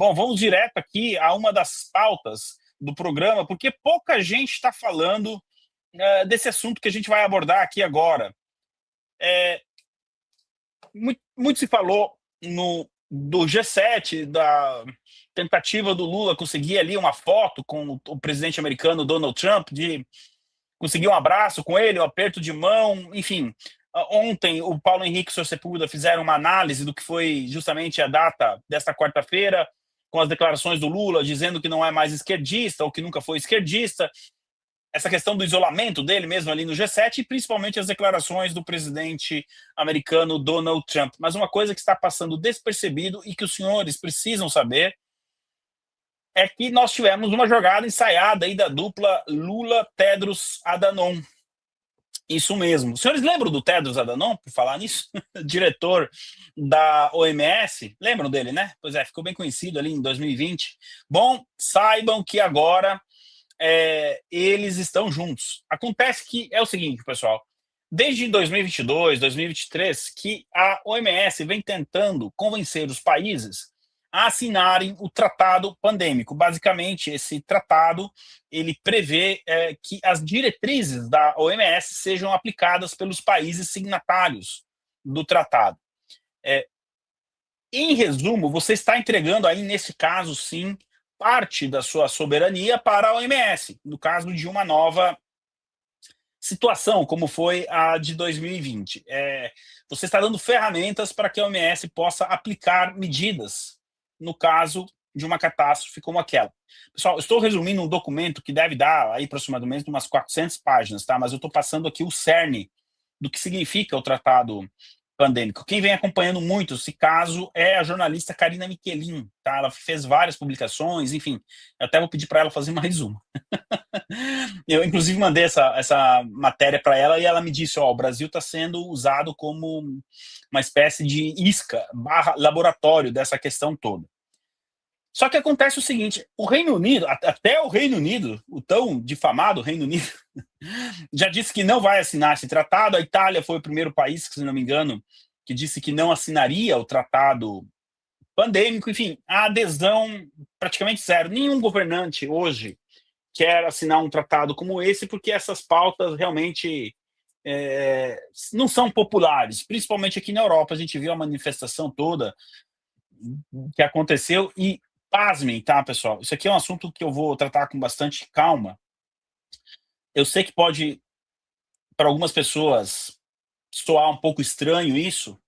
Bom, vamos direto aqui a uma das pautas do programa, porque pouca gente está falando desse assunto que a gente vai abordar aqui agora. Muito se falou do G7, da tentativa do Lula conseguir ali uma foto com o presidente americano Donald Trump, de conseguir um abraço com ele, um aperto de mão, enfim. Ontem, o Paulo Henrique e o Sr. Sepúlveda fizeram uma análise do que foi justamente a data desta quarta-feira, com as declarações do Lula, dizendo que não é mais esquerdista, ou que nunca foi esquerdista, essa questão do isolamento dele mesmo ali no G7, e principalmente as declarações do presidente americano Donald Trump. Mas uma coisa que está passando despercebido e que os senhores precisam saber é que nós tivemos uma jogada ensaiada aí da dupla Lula-Tedros Adhanom. Isso mesmo. Os senhores lembram do Tedros Adhanom, por falar nisso? Diretor da OMS. Lembram dele, né? Pois é, ficou bem conhecido ali em 2020. Bom, saibam que agora eles estão juntos. Acontece que é o seguinte, pessoal. Desde 2022, 2023, que a OMS vem tentando convencer os países a assinarem o tratado pandêmico. Basicamente, esse tratado ele prevê que as diretrizes da OMS sejam aplicadas pelos países signatários do tratado. Em resumo, você está entregando aí, nesse caso, sim, parte da sua soberania para a OMS, no caso de uma nova situação, como foi a de 2020. Você está dando ferramentas para que a OMS possa aplicar medidas no caso de uma catástrofe como aquela. Pessoal, eu estou resumindo um documento que deve dar aí aproximadamente umas 400 páginas, tá? Mas eu estou passando aqui o cerne do que significa o tratado pandêmico. Quem vem acompanhando muito esse caso é a jornalista Karina Michelin, tá? Ela fez várias publicações, enfim, eu até vou pedir para ela fazer mais uma. Eu, inclusive, mandei essa matéria para ela e ela me disse, o Brasil está sendo usado como uma espécie de isca / laboratório dessa questão toda. Só que acontece o seguinte, o Reino Unido, até o Reino Unido, o tão difamado Reino Unido, já disse que não vai assinar esse tratado. A Itália foi o primeiro país, se não me engano, que disse que não assinaria o tratado pandêmico. Enfim, a adesão praticamente zero. Nenhum governante hoje quer assinar um tratado como esse, porque essas pautas realmente não são populares, principalmente aqui na Europa. A gente viu a manifestação toda que aconteceu e, pasmem, tá, pessoal? Isso aqui é um assunto que eu vou tratar com bastante calma. Eu sei que pode, para algumas pessoas, soar um pouco estranho isso,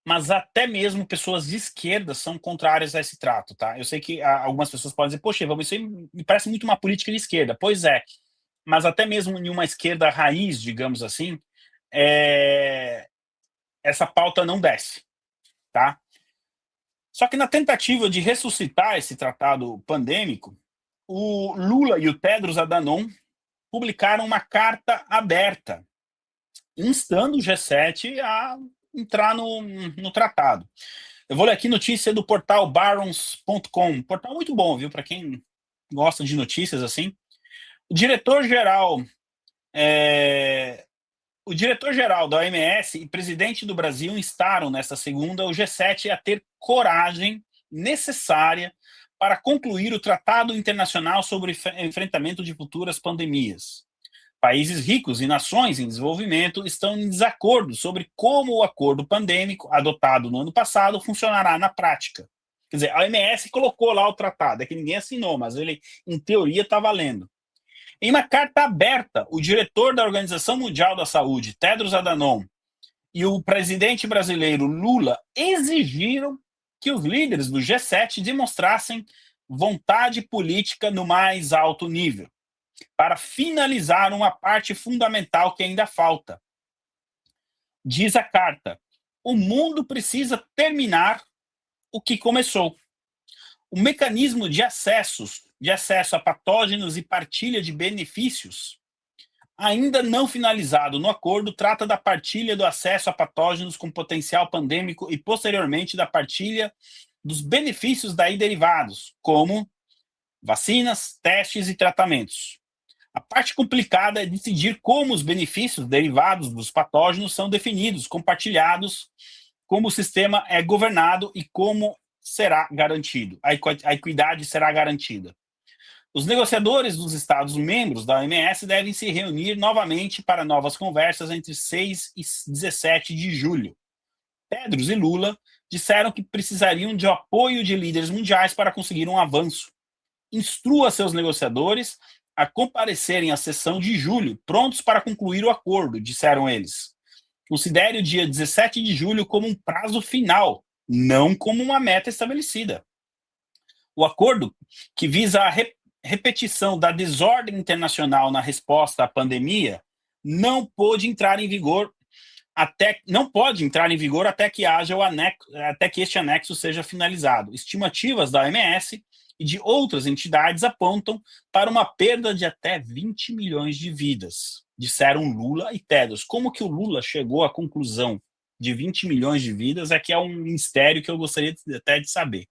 mas até mesmo pessoas de esquerda são contrárias a esse trato, tá? Eu sei que algumas pessoas podem dizer, poxa, isso aí me parece muito uma política de esquerda. Pois é, mas até mesmo em uma esquerda raiz, digamos assim, essa pauta não desce, tá? Só que na tentativa de ressuscitar esse tratado pandêmico, o Lula e o Tedros Adhanom publicaram uma carta aberta, instando o G7 a entrar no tratado. Eu vou ler aqui notícia do portal barons.com, portal muito bom, viu, para quem gosta de notícias assim. O diretor-geral da OMS e presidente do Brasil instaram nesta segunda o G7 a ter coragem necessária para concluir o Tratado Internacional sobre enfrentamento de futuras pandemias. Países ricos e nações em desenvolvimento estão em desacordo sobre como o acordo pandêmico adotado no ano passado funcionará na prática. Quer dizer, a OMS colocou lá o tratado, é que ninguém assinou, mas ele, em teoria, está valendo. Em uma carta aberta, o diretor da Organização Mundial da Saúde, Tedros Adhanom, e o presidente brasileiro Lula exigiram que os líderes do G7 demonstrassem vontade política no mais alto nível, para finalizar uma parte fundamental que ainda falta. Diz a carta, o mundo precisa terminar o que começou. O mecanismo de acesso a patógenos e partilha de benefícios, ainda não finalizado no acordo, trata da partilha do acesso a patógenos com potencial pandêmico e, posteriormente, da partilha dos benefícios daí derivados, como vacinas, testes e tratamentos. A parte complicada é decidir como os benefícios derivados dos patógenos são definidos, compartilhados, como o sistema é governado e como será garantido, a equidade será garantida. Os negociadores dos Estados-membros da OMS devem se reunir novamente para novas conversas entre 6 e 17 de julho. Tedros e Lula disseram que precisariam de apoio de líderes mundiais para conseguir um avanço. Instrua seus negociadores a comparecerem à sessão de julho, prontos para concluir o acordo, disseram eles. Considere o dia 17 de julho como um prazo final, não como uma meta estabelecida. O acordo, que visa a repetição da desordem internacional na resposta à pandemia, não pode entrar em vigor até que haja até que este anexo seja finalizado. Estimativas da OMS e de outras entidades apontam para uma perda de até 20 milhões de vidas, disseram Lula e Tedros. Como que o Lula chegou à conclusão de 20 milhões de vidas é que é um mistério que eu gostaria até de saber.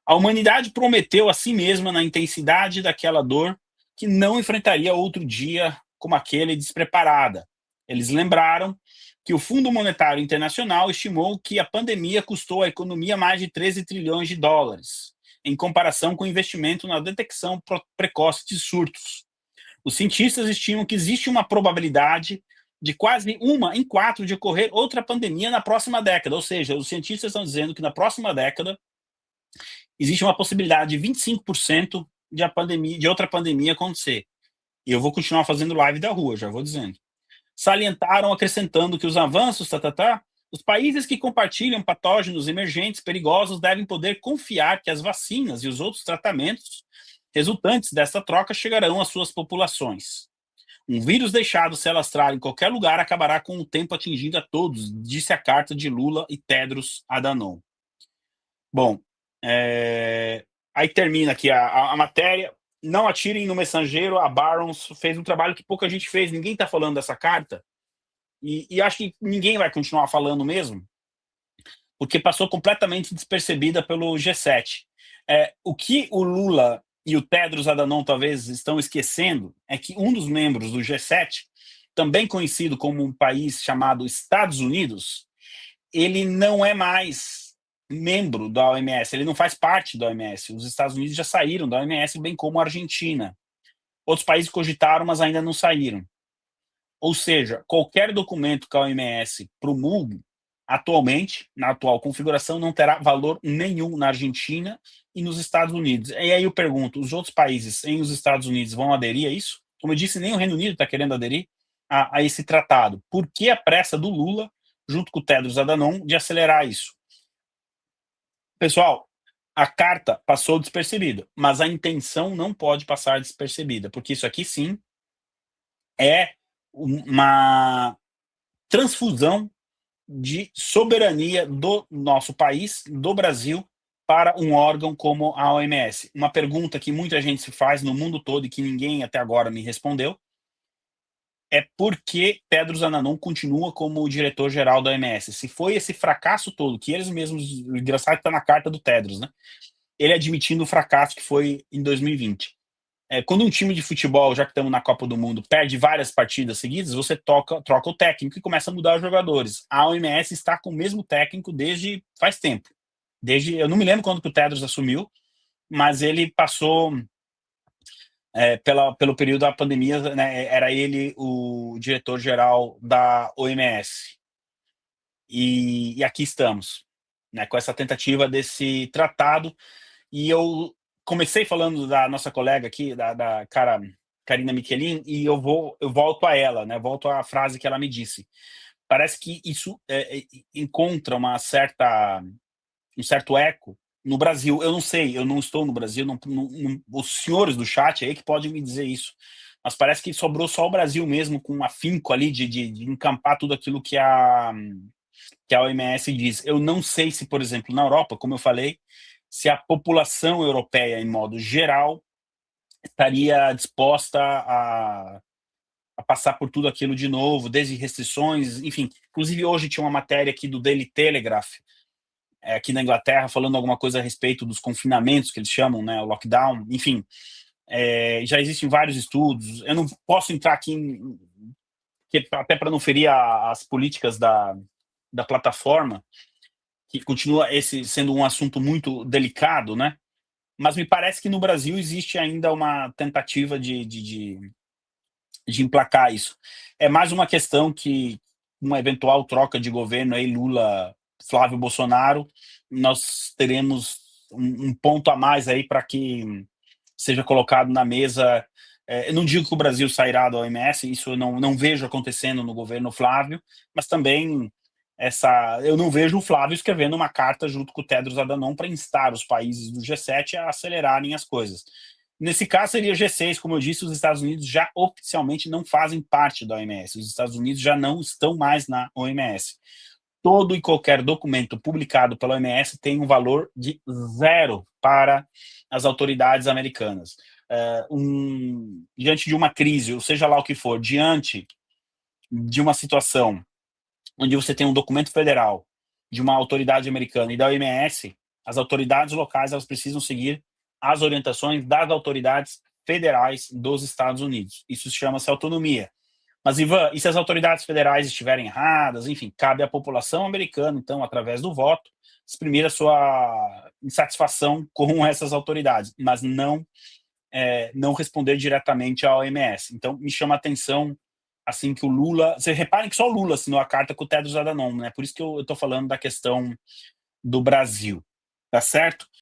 A humanidade prometeu a si mesma, na intensidade daquela dor, que não enfrentaria outro dia como aquele despreparada. Eles lembraram que o Fundo Monetário Internacional estimou que a pandemia custou à economia mais de 13 trilhões de dólares, em comparação com o investimento na detecção precoce de surtos. Os cientistas estimam que existe uma probabilidade de quase 1 em 4 de ocorrer outra pandemia na próxima década, ou seja, os cientistas estão dizendo que na próxima década existe uma possibilidade de 25% de outra pandemia acontecer. E eu vou continuar fazendo live da rua, já vou dizendo. Salientaram, acrescentando que os avanços, os países que compartilham patógenos emergentes perigosos devem poder confiar que as vacinas e os outros tratamentos resultantes dessa troca chegarão às suas populações. Um vírus deixado se alastrar em qualquer lugar acabará com o tempo atingindo a todos, disse a carta de Lula e Tedros Adhanom. Bom, aí termina aqui a matéria. Não atirem no mensageiro. A Barron's fez um trabalho que pouca gente fez. Ninguém está falando dessa carta. E acho que ninguém vai continuar falando mesmo, porque passou completamente despercebida pelo G7. O que o Lula e o Tedros Adhanom talvez estão esquecendo é que um dos membros do G7, também conhecido como um país chamado Estados Unidos, ele não é mais membro da OMS, ele não faz parte da OMS. Os Estados Unidos já saíram da OMS, bem como a Argentina. Outros países cogitaram, mas ainda não saíram. Ou seja, qualquer documento que a OMS promulgue, atualmente, na atual configuração, não terá valor nenhum na Argentina e nos Estados Unidos. E aí eu pergunto, os outros países em os Estados Unidos vão aderir a isso? Como eu disse, nem o Reino Unido está querendo aderir a esse tratado. Por que a pressa do Lula, junto com o Tedros Adhanom, de acelerar isso? Pessoal, a carta passou despercebida, mas a intenção não pode passar despercebida, porque isso aqui sim é uma transfusão de soberania do nosso país, do Brasil, para um órgão como a OMS. Uma pergunta que muita gente se faz no mundo todo e que ninguém até agora me respondeu é por que Tedros Adhanom continua como diretor-geral da OMS. Se foi esse fracasso todo, que eles mesmos, o engraçado está na carta do Tedros, né? Ele admitindo o fracasso que foi em 2020. Quando um time de futebol, já que estamos na Copa do Mundo, perde várias partidas seguidas, você troca o técnico e começa a mudar os jogadores. A OMS está com o mesmo técnico desde faz tempo. Eu não me lembro quando que o Tedros assumiu, mas ele passou pelo período da pandemia, né, era ele o diretor-geral da OMS. E aqui estamos, né, com essa tentativa desse tratado. E eu comecei falando da nossa colega aqui, da Karina Michelin, e eu volto a ela, né? Volto à frase que ela me disse. Parece que isso encontra um certo eco no Brasil. Eu não sei, eu não estou no Brasil, os senhores do chat aí que podem me dizer isso, mas parece que sobrou só o Brasil mesmo, com um afinco ali de encampar tudo aquilo que a OMS diz. Eu não sei se, por exemplo, na Europa, como eu falei, se a população europeia, em modo geral, estaria disposta a passar por tudo aquilo de novo, desde restrições, enfim. Inclusive, hoje tinha uma matéria aqui do Daily Telegraph, aqui na Inglaterra, falando alguma coisa a respeito dos confinamentos, que eles chamam, né, o lockdown, enfim. Já existem vários estudos. Eu não posso entrar aqui, até para não ferir as políticas da plataforma, que continua esse sendo um assunto muito delicado, né? Mas me parece que no Brasil existe ainda uma tentativa de emplacar isso. É mais uma questão que uma eventual troca de governo aí, Lula, Flávio Bolsonaro, nós teremos um ponto a mais aí para que seja colocado na mesa. Eu não digo que o Brasil sairá da OMS, isso eu não vejo acontecendo no governo Flávio, mas também eu não vejo o Flávio escrevendo uma carta junto com o Tedros Adhanom para instar os países do G7 a acelerarem as coisas. Nesse caso seria G6, como eu disse, os Estados Unidos já oficialmente não fazem parte da OMS, os Estados Unidos já não estão mais na OMS. Todo e qualquer documento publicado pela OMS tem um valor de zero para as autoridades americanas. Diante de uma crise, ou seja lá o que for, diante de uma situação onde você tem um documento federal de uma autoridade americana e da OMS, as autoridades locais elas precisam seguir as orientações das autoridades federais dos Estados Unidos. Isso chama-se autonomia. Mas, Ivan, e se as autoridades federais estiverem erradas? Enfim, cabe à população americana, então, através do voto, exprimir a sua insatisfação com essas autoridades, mas não responder diretamente à OMS. Então, me chama a atenção assim que o Lula... Vocês reparem que só o Lula assinou a carta com o Tedros Adhanom, né? Por isso que eu estou falando da questão do Brasil, tá certo?